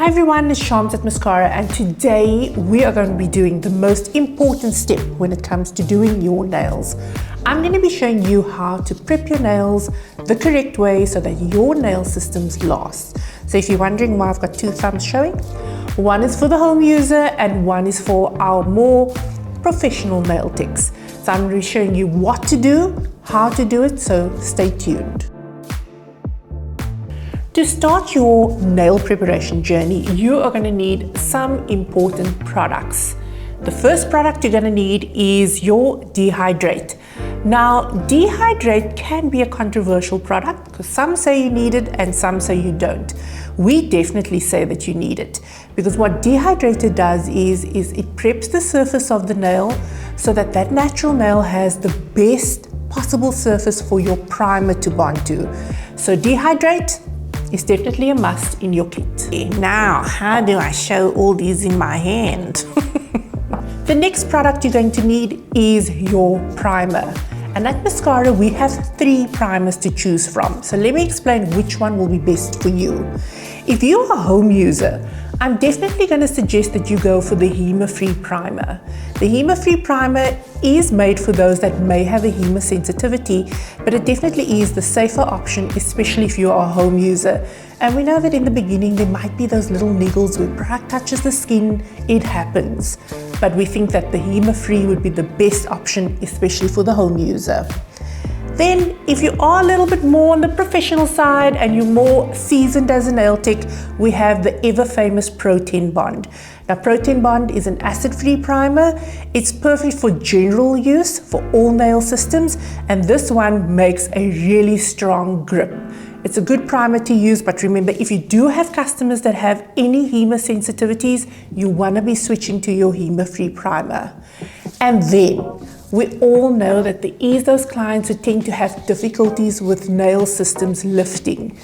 Hi everyone, it's Shams at Maskscara, and today we are going to be doing the most important step when it comes to doing your nails. I'm going to be showing you how to prep your nails the correct way so that your nail systems last. So if you're wondering why I've got two thumbs showing, one is for the home user and one is for our more professional nail techs. So I'm going to be showing you what to do, how to do it, so stay tuned. To start your nail preparation journey, you are going to need some important products. The first product you're going to need is your dehydrate. Now, dehydrate can be a controversial product because some say you need it and some say you don't. We definitely say that you need it because what dehydrator does is it preps the surface of the nail so that that natural nail has the best possible surface for your primer to bond to. So dehydrate is definitely a must in your kit. Now, how do I show all these in my hand? The next product you're going to need is your primer. And at Maskscara, we have 3 primers to choose from. So let me explain which one will be best for you. If you're a home user, I'm definitely going to suggest that you go for the HEMA-free primer. The HEMA-free primer is made for those that may have a HEMA sensitivity, but it definitely is the safer option, especially if you are a home user. And we know that in the beginning there might be those little niggles where product touches the skin, it happens. But we think that the HEMA-free would be the best option, especially for the home user. Then, if you are a little bit more on the professional side and you're more seasoned as a nail tech, we have the ever famous Pro 10 Bond. Now, Pro 10 Bond is an acid-free primer. It's perfect for general use for all nail systems, and this one makes a really strong grip. It's a good primer to use, but remember, if you do have customers that have any HEMA sensitivities, you want to be switching to your HEMA-free primer. And then, we all know that there is those clients who tend to have difficulties with nail systems lifting.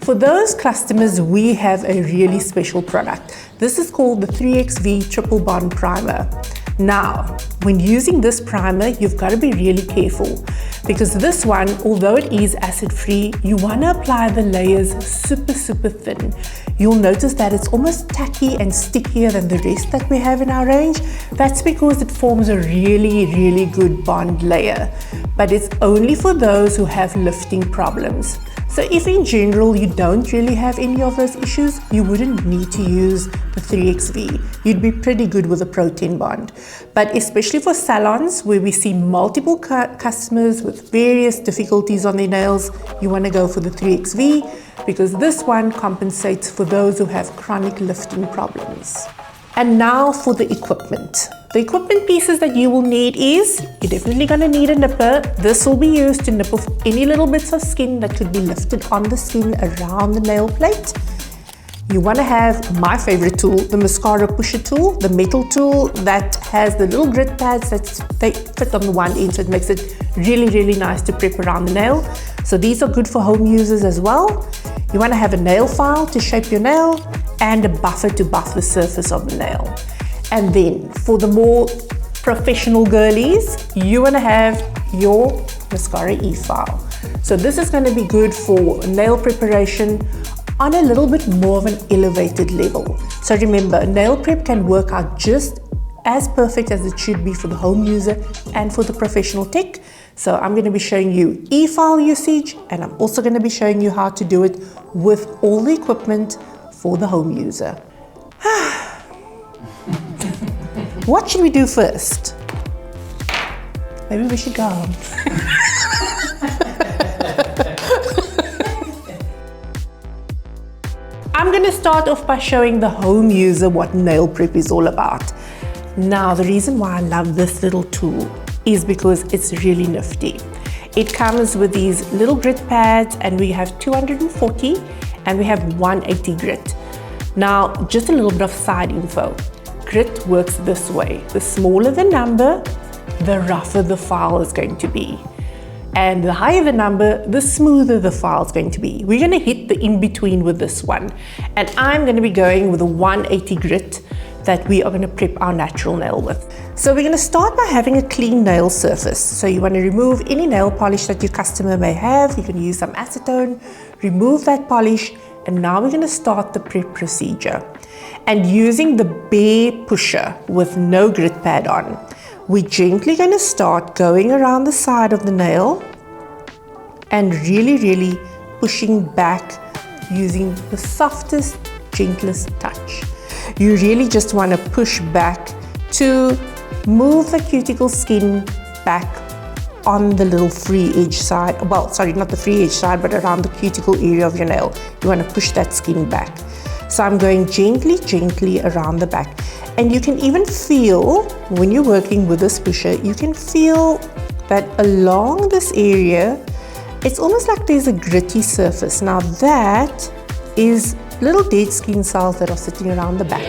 For those customers, we have a really special product. This is called the 3XV Triple Bond Primer. Now, when using this primer, you've got to be really careful because this one, although it is acid-free, you want to apply the layers super thin. You'll notice that it's almost tacky and stickier than the rest that we have in our range. That's because it forms a really good bond layer, but it's only for those who have lifting problems. So if in general you don't really have any of those issues, you wouldn't need to use the 3XV. You'd be pretty good with a Pro 10 Bond. But especially for salons where we see multiple customers with various difficulties on their nails, you want to go for the 3XV because this one compensates for those who have chronic lifting problems. And now for the equipment. The equipment pieces that you will need is, you're definitely going to need a nipper. This will be used to nip off any little bits of skin that could be lifted on the skin around the nail plate. You want to have my favorite tool, the Maskscara pusher tool, the metal tool that has the little grit pads that they fit on the one end, so it makes it really nice to prep around the nail. So these are good for home users as well. You want to have a nail file to shape your nail and a buffer to buff the surface of the nail. And then for the more professional girlies, you want to have your Maskscara e-file. So this is going to be good for nail preparation on a little bit more of an elevated level. So remember, nail prep can work out just as perfect as it should be for the home user and for the professional tech. So I'm going to be showing you e-file usage, and I'm also going to be showing you how to do it with all the equipment for the home user. What should we do first? Maybe we should go home. I'm going to start off by showing the home user what nail prep is all about. Now, the reason why I love this little tool is because it's really nifty. It comes with these little grit pads, and we have 240 and we have 180 grit. Now, just a little bit of side info. Grit works this way. The smaller the number, the rougher the file is going to be. And the higher the number, the smoother the file is going to be. We're going to hit the in-between with this one. And I'm going to be going with a 180 grit that we are going to prep our natural nail with. So we're going to start by having a clean nail surface. So you want to remove any nail polish that your customer may have. You can use some acetone, remove that polish, and now we're going to start the prep procedure. And using the bare pusher with no grit pad on, we're gently going to start going around the side of the nail and really pushing back using the softest, gentlest touch. You really just want to push back to move the cuticle skin back on the little free edge side. Well, sorry, not the free edge side, but around the cuticle area of your nail. You want to push that skin back. So I'm going gently around the back. And you can even feel, when you're working with this pusher, you can feel that along this area, it's almost like there's a gritty surface. Now that is little dead skin cells that are sitting around the back.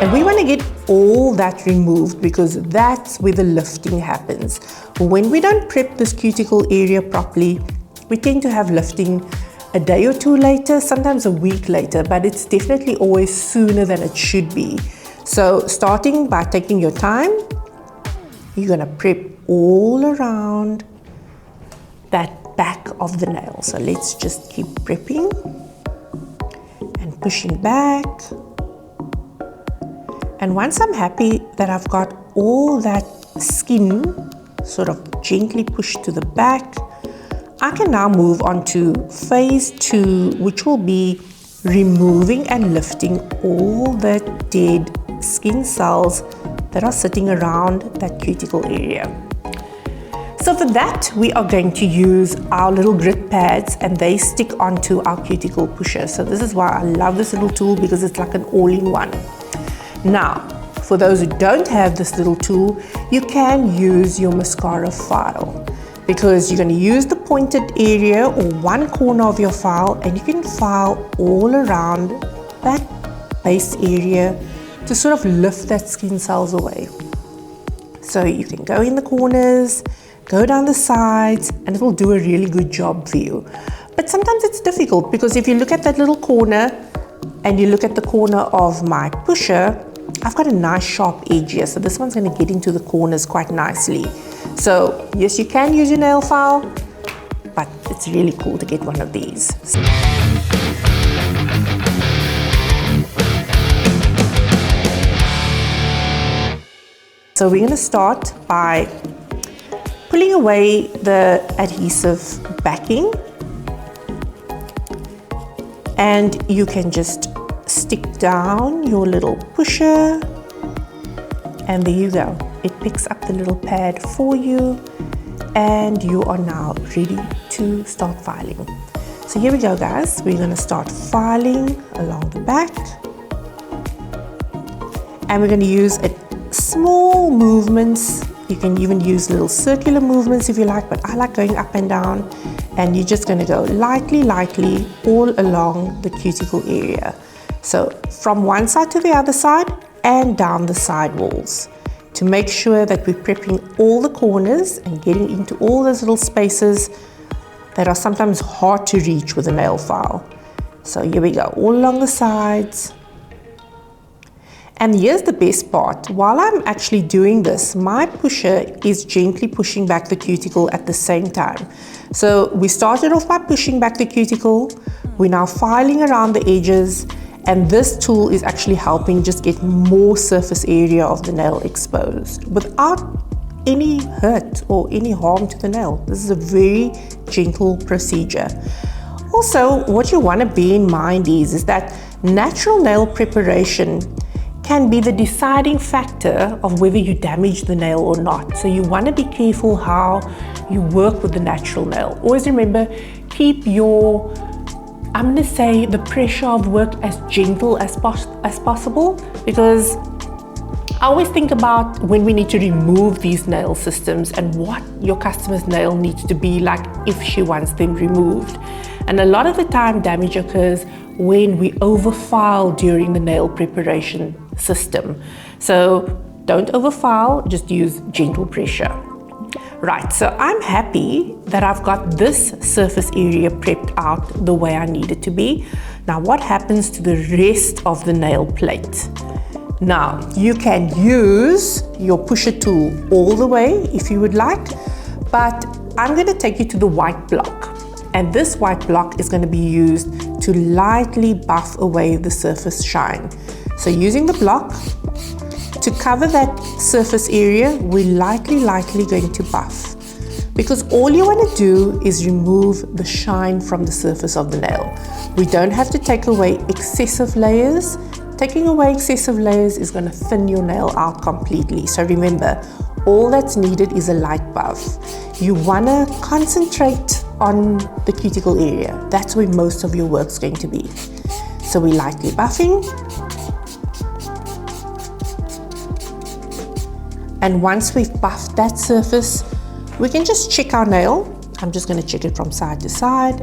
And we want to get all that removed because that's where the lifting happens. When we don't prep this cuticle area properly, we tend to have lifting a day or two later, sometimes a week later, but it's definitely always sooner than it should be. So starting by taking your time, you're going to prep all around that back of the nail. So let's just keep prepping and pushing back. And once I'm happy that I've got all that skin sort of gently pushed to the back, I can now move on to phase 2, which will be removing and lifting all the dead skin cells that are sitting around that cuticle area. So for that, we are going to use our little grit pads, and they stick onto our cuticle pusher. So this is why I love this little tool, because it's like an all-in-one. Now, for those who don't have this little tool, you can use your mascara file, because you're going to use the pointed area or one corner of your file, and you can file all around that base area to sort of lift that skin cells away. So you can go in the corners, go down the sides, and it will do a really good job for you. But sometimes it's difficult, because if you look at that little corner and you look at the corner of my pusher, I've got a nice sharp edge here, so this one's going to get into the corners quite nicely. So yes, you can use your nail file, but it's really cool to get one of these. So we're going to start by pulling away the adhesive backing, and you can just stick down your little pusher, and there you go. It picks up the little pad for you, and you are now ready to start filing. So here we go, guys. We're going to start filing along the back, and we're going to use small movements. You can even use little circular movements if you like, but I like going up and down, and you're just going to go lightly all along the cuticle area. So from one side to the other side and down the side walls, to make sure that we're prepping all the corners and getting into all those little spaces that are sometimes hard to reach with a nail file. So here we go, all along the sides. And here's the best part. While I'm actually doing this, my pusher is gently pushing back the cuticle at the same time. So we started off by pushing back the cuticle. We're now filing around the edges, and this tool is actually helping just get more surface area of the nail exposed without any hurt or any harm to the nail. This is a very gentle procedure. Also, what you want to bear in mind is that natural nail preparation can be the deciding factor of whether you damage the nail or not. So you want to be careful how you work with the natural nail. Always remember, keep your, I'm going to say, the pressure of work as gentle as possible, because I always think about when we need to remove these nail systems and what your customer's nail needs to be like if she wants them removed. And a lot of the time damage occurs when we overfile during the nail preparation system. So don't overfile, just use gentle pressure. Right, so I'm happy that I've got this surface area prepped out the way I need it to be. Now what happens to the rest of the nail plate? Now you can use your pusher tool all the way if you would like, but I'm going to take you to the white block. And this white block is going to be used to lightly buff away the surface shine. So using the block, to cover that surface area, we're lightly going to buff. Because all you want to do is remove the shine from the surface of the nail. We don't have to take away excessive layers. Taking away excessive layers is going to thin your nail out completely. So remember, all that's needed is a light buff. You want to concentrate on the cuticle area. That's where most of your work's going to be. So we're lightly buffing. And once we've buffed that surface, we can just check our nail. I'm just going to check it from side to side.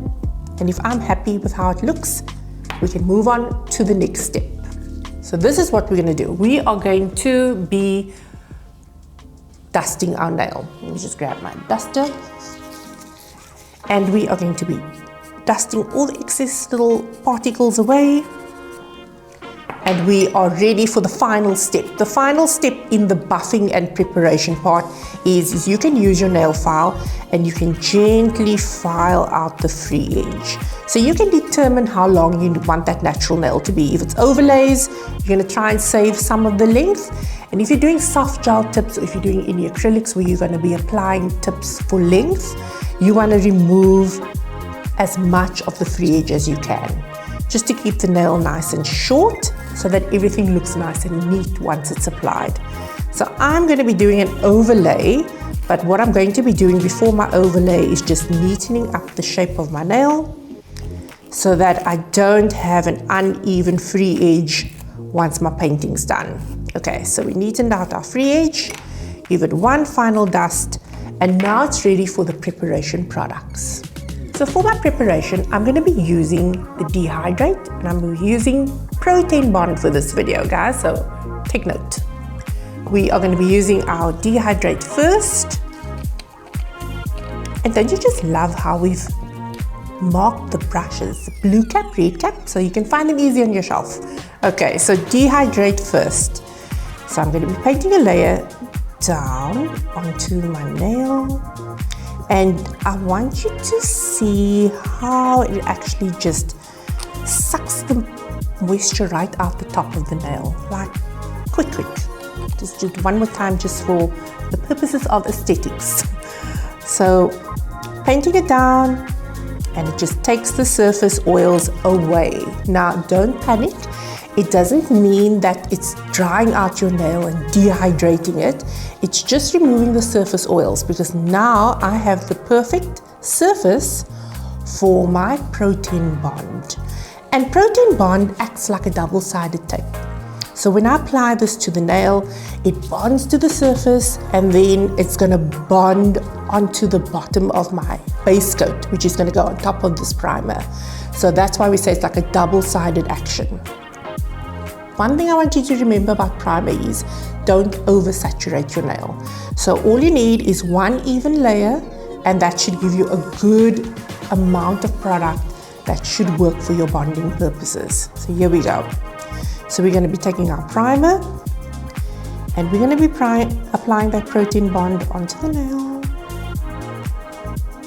And if I'm happy with how it looks, we can move on to the next step. So this is what we're going to do. We are going to be dusting our nail. Let me just grab my duster. And we are going to be dusting all the excess little particles away. And we are ready for the final step. The final step in the buffing and preparation part is you can use your nail file and you can gently file out the free edge. So you can determine how long you want that natural nail to be. If it's overlays, you're going to try and save some of the length. And if you're doing soft gel tips, or if you're doing any acrylics where you're going to be applying tips for length, you want to remove as much of the free edge as you can, just to keep the nail nice and short so that everything looks nice and neat once it's applied. So I'm going to be doing an overlay, but what I'm going to be doing before my overlay is just neatening up the shape of my nail so that I don't have an uneven free edge once my painting's done. Okay, so we neatened out our free edge, give it one final dust, and now it's ready for the preparation products. So for my preparation, I'm going to be using the Dehydrate, and I'm using Protein Bond for this video, guys, so take note. We are going to be using our Dehydrate first. And don't you just love how we've marked the brushes? Blue cap, red cap, so you can find them easy on your shelf. Okay, so Dehydrate first. So I'm going to be painting a layer down onto my nail. And I want you to see how it actually just sucks the moisture right out the top of the nail. Like, quick. Just one more time, just for the purposes of aesthetics. So, painting it down, and it just takes the surface oils away. Now, don't panic. It doesn't mean that it's drying out your nail and dehydrating it. It's just removing the surface oils, because now I have the perfect surface for my Protein Bond. And Protein Bond acts like a double-sided tape. So when I apply this to the nail, it bonds to the surface, and then it's going to bond onto the bottom of my base coat, which is going to go on top of this primer. So that's why we say it's like a double-sided action. One thing I want you to remember about primer is don't oversaturate your nail. So all you need is one even layer, and that should give you a good amount of product that should work for your bonding purposes. So here we go. So we're going to be taking our primer, and we're going to be applying that Protein Bond onto the nail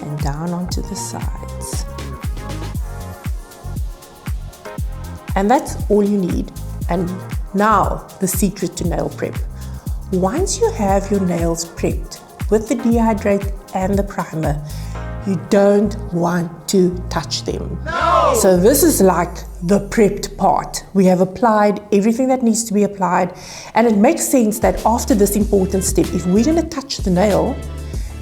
and down onto the sides. And that's all you need. And now the secret to nail prep. Once you have your nails prepped with the Dehydrate and the primer, you don't want to touch them. No! So this is like the prepped part. We have applied everything that needs to be applied, and it makes sense that after this important step, if we're going to touch the nail,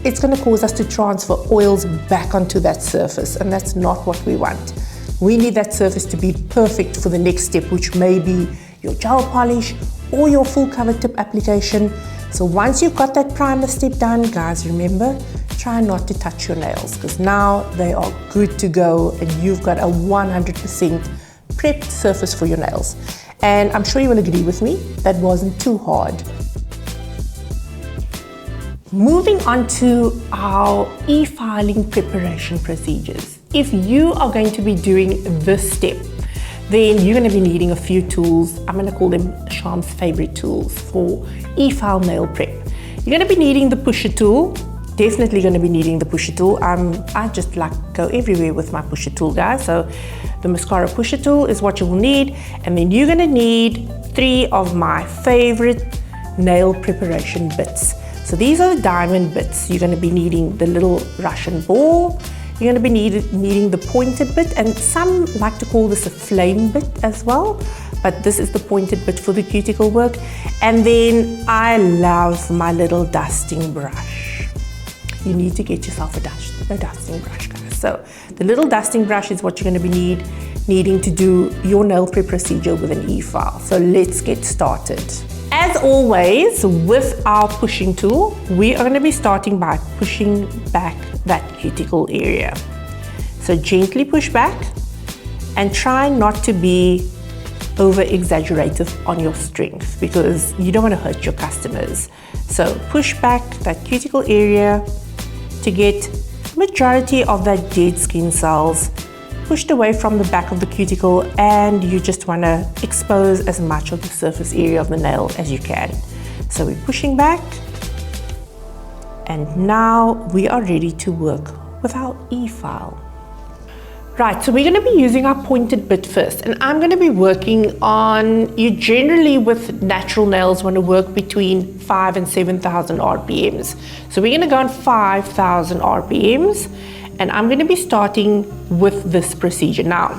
it's going to cause us to transfer oils back onto that surface, and that's not what we want. We need that surface to be perfect for the next step, which may be your gel polish or your full cover tip application. So once you've got that primer step done, guys, remember, try not to touch your nails, because now they are good to go and you've got a 100% prepped surface for your nails. And I'm sure you will agree with me, that wasn't too hard. Moving on to our e-filing preparation procedures. If you are going to be doing this step, then you're going to be needing a few tools. I'm going to call them Sham's favorite tools for e-file nail prep. You're going to be needing the pusher tool. Definitely going to be needing the pusher tool. I just like go everywhere with my pusher tool, guys. So The mascara pusher tool is what you'll need, and then you're gonna need 3 of my favorite nail preparation bits. So these are the diamond bits. You're gonna be needing the little Russian ball, you're gonna be needing the pointed bit, and some like to call this a flame bit as well, but this is the pointed bit for the cuticle work. And then I love my little dusting brush. You need to get yourself a dusting brush, guys. So the little dusting brush is what you're going to be needing to do your nail prep procedure with an e-file. So let's get started. As always, with our pushing tool, we are going to be starting by pushing back that cuticle area. So gently push back and try not to be over exaggerative on your strength, because you don't want to hurt your customers. So push back that cuticle area to get majority of that dead skin cells pushed away from the back of the cuticle, and you just want to expose as much of the surface area of the nail as you can. So we're pushing back, and now we are ready to work with our e-file. Right, so we're going to be using our pointed bit first, and I'm going to be working on, you generally with natural nails want to work between 5,000 and 7,000 RPMs. So we're going to go on 5,000 RPMs, and I'm going to be starting with this procedure. Now,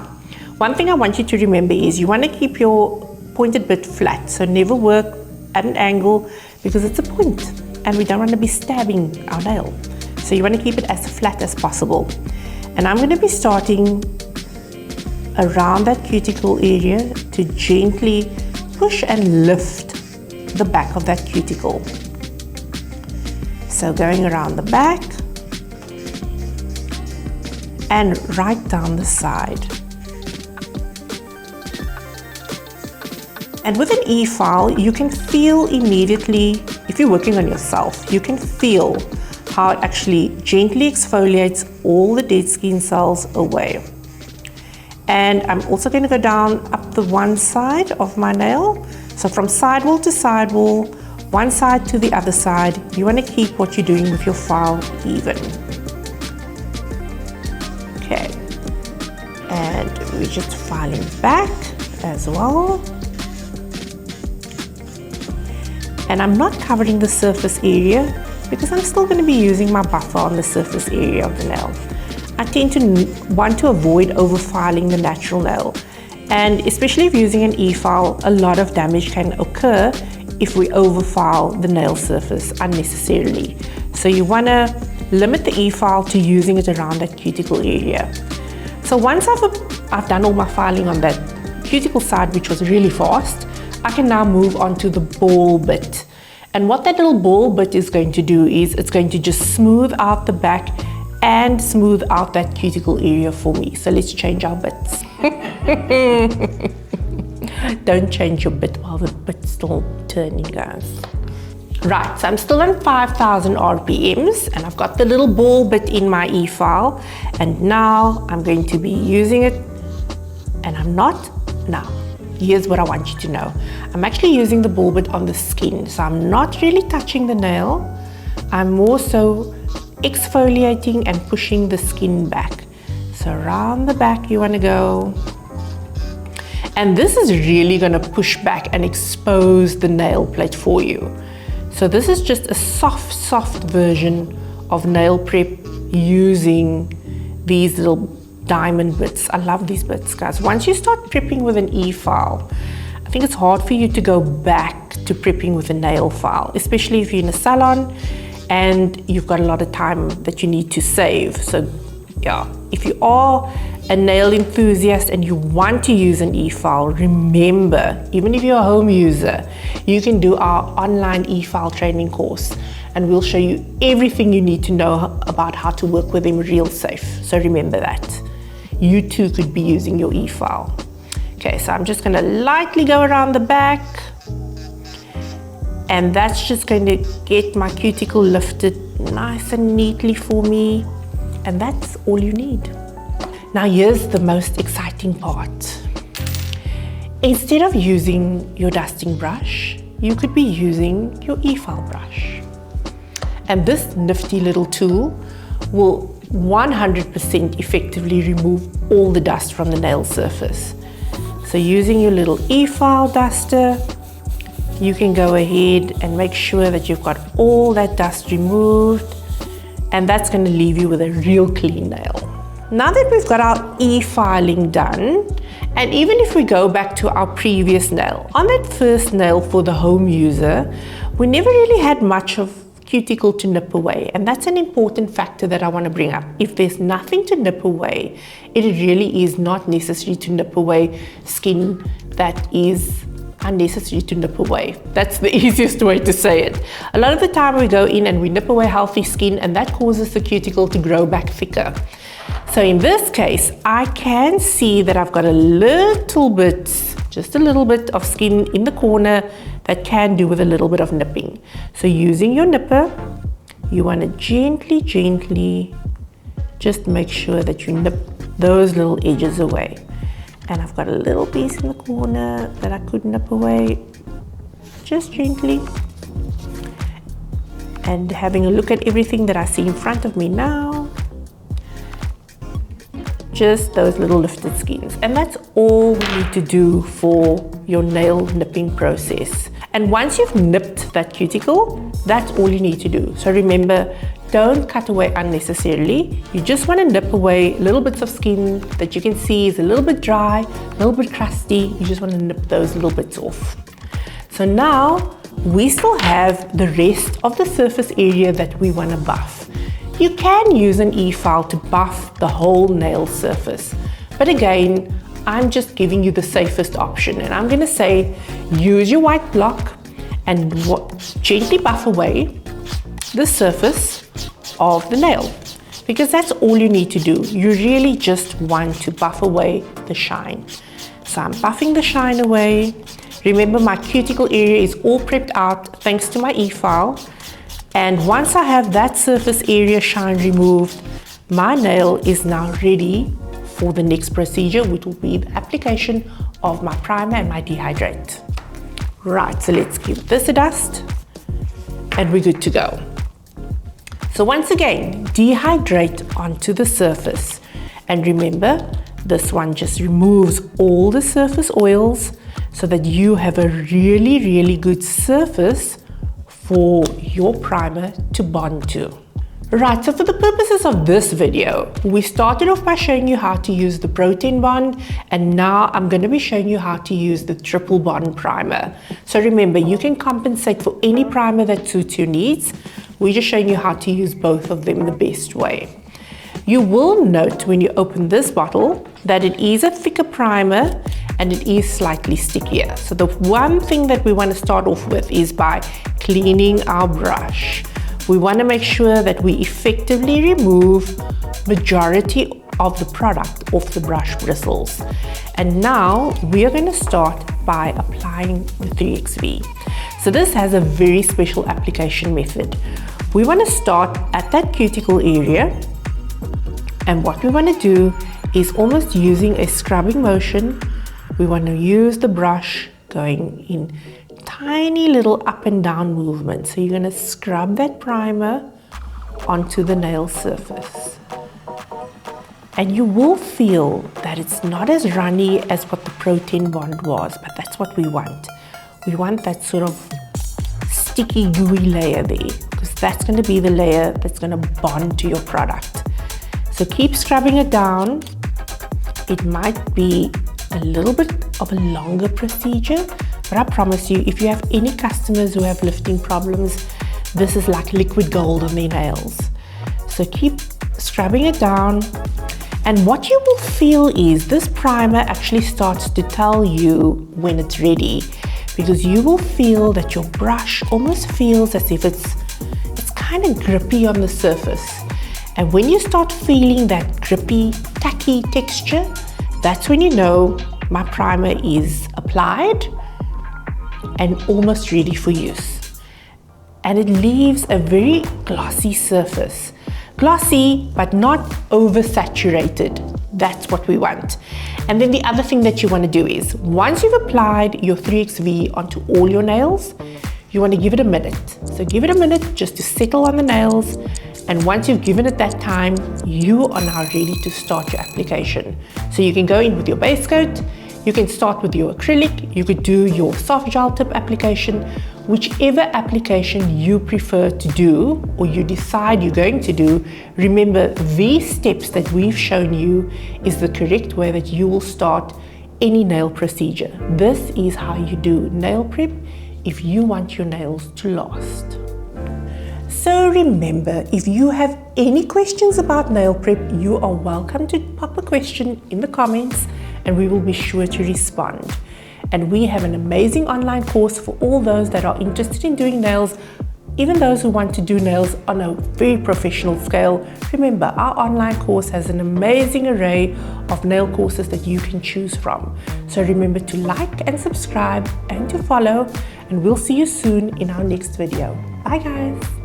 one thing I want you to remember is you want to keep your pointed bit flat, so never work at an angle because it's a point, and we don't want to be stabbing our nail. So you want to keep it as flat as possible. And I'm going to be starting around that cuticle area to gently push and lift the back of that cuticle. So going around the back and right down the side. And with an e-file, you can feel immediately, if you're working on yourself, you can feel how it actually gently exfoliates all the dead skin cells away. And I'm also going to go down up the one side of my nail. So from sidewall to sidewall, one side to the other side, you want to keep what you're doing with your file even. Okay, and we're just filing back as well. And I'm not covering the surface area because I'm still going to be using my buffer on the surface area of the nail. I tend to want to avoid overfiling the natural nail, and especially if using an e-file, a lot of damage can occur if we overfile the nail surface unnecessarily. So you want to limit the e-file to using it around that cuticle area. So once I've done all my filing on that cuticle side, which was really fast, I can now move on to the ball bit. And what that little ball bit is going to do is it's going to just smooth out the back and smooth out that cuticle area for me. So let's change our bits. Don't change your bit while the bit's still turning, guys. Right, so I'm still on 5,000 RPMs, and I've got the little ball bit in my e-file, and now I'm going to be using it, and I'm not now. Here's what I want you to know. I'm actually using the ball bit on the skin, so I'm not really touching the nail. I'm more so exfoliating and pushing the skin back. So around the back you want to go. And this is really going to push back and expose the nail plate for you. So this is just a soft version of nail prep using these little diamond bits. I love these bits, guys. Once you start prepping with an e-file, I think it's hard for you to go back to prepping with a nail file, especially if you're in a salon and you've got a lot of time that you need to save. So yeah, if you are a nail enthusiast and you want to use an e-file, remember, even if you're a home user, you can do our online e-file training course, and we'll show you everything you need to know about how to work with them real safe. So remember that. You too could be using your e-file. Okay, so I'm just going to lightly go around the back, and that's just going to get my cuticle lifted nice and neatly for me, and that's all you need. Now here's the most exciting part. Instead of using your dusting brush, you could be using your e-file brush. And this nifty little tool will 100% effectively remove all the dust from the nail surface. So using your little e-file duster, you can go ahead and make sure that you've got all that dust removed, and that's going to leave you with a real clean nail. Now that we've got our e-filing done, and even if we go back to our previous nail, on that first nail for the home user, we never really had much of cuticle to nip away, and that's an important factor that I want to bring up. If there's nothing to nip away, it really is not necessary to nip away skin that is unnecessary to nip away. That's the easiest way to say it. A lot of the time we go in and we nip away healthy skin, and that causes the cuticle to grow back thicker. So in this case, I can see that I've got a little bit, just a little bit of skin in the corner that can do with a little bit of nipping. So using your nipper, you want to gently just make sure that you nip those little edges away. And I've got a little piece in the corner that I could nip away, just gently. And having a look at everything that I see in front of me now, just those little lifted skins. And that's all we need to do for your nail nipping process. And once you've nipped that cuticle, that's all you need to do. So remember, don't cut away unnecessarily. You just want to nip away little bits of skin that you can see is a little bit dry, a little bit crusty. You just want to nip those little bits off. So now we still have the rest of the surface area that we want to buff. You can use an e-file to buff the whole nail surface, but again, I'm just giving you the safest option, and I'm going to say use your white block and gently buff away the surface of the nail, because that's all you need to do. You really just want to buff away the shine. So I'm buffing the shine away. Remember, my cuticle area is all prepped out thanks to my e-file. And once I have that surface area shine removed, my nail is now ready for the next procedure, which will be the application of my primer and my dehydrate. Right, so let's give this a dust and we're good to go. So once again, dehydrate onto the surface. And remember, this one just removes all the surface oils so that you have a really good surface for your primer to bond to. Right, so for the purposes of this video, we started off by showing you how to use the protein bond, and now I'm going to be showing you how to use the triple bond primer. So remember, you can compensate for any primer that suits your needs. We're just showing you how to use both of them the best way. You will note when you open this bottle that it is a thicker primer and it is slightly stickier. So the one thing that we want to start off with is by cleaning our brush. We want to make sure that we effectively remove majority of the product off the brush bristles. And now we are going to start by applying the 3XV. So this has a very special application method. We want to start at that cuticle area, and what we want to do is almost using a scrubbing motion. We want to use the brush going in tiny little up and down movements. So you're going to scrub that primer onto the nail surface. And you will feel that it's not as runny as what the protein bond was, but that's what we want. We want that sort of sticky, gooey layer there, because that's going to be the layer that's going to bond to your product. So keep scrubbing it down. It might be a little bit of a longer procedure, but I promise you, if you have any customers who have lifting problems, this is like liquid gold on their nails. So keep scrubbing it down. And what you will feel is this primer actually starts to tell you when it's ready, because you will feel that your brush almost feels as if it's kind of grippy on the surface. And when you start feeling that grippy, tacky texture, that's when you know my primer is applied and almost ready for use. And it leaves a very glossy surface. Glossy, but not oversaturated. That's what we want. And then the other thing that you want to do is, once you've applied your 3XV onto all your nails, you want to give it a minute. So give it a minute just to settle on the nails, And once you've given it that time, you are now ready to start your application. So you can go in with your base coat, you can start with your acrylic, you could do your soft gel tip application, whichever application you prefer to do or you decide you're going to do. Remember, these steps that we've shown you is the correct way that you will start any nail procedure. This is how you do nail prep if you want your nails to last. So remember, if you have any questions about nail prep, you are welcome to pop a question in the comments and we will be sure to respond. And we have an amazing online course for all those that are interested in doing nails, even those who want to do nails on a very professional scale. Remember, our online course has an amazing array of nail courses that you can choose from. So remember to like and subscribe and to follow, and we'll see you soon in our next video. Bye guys.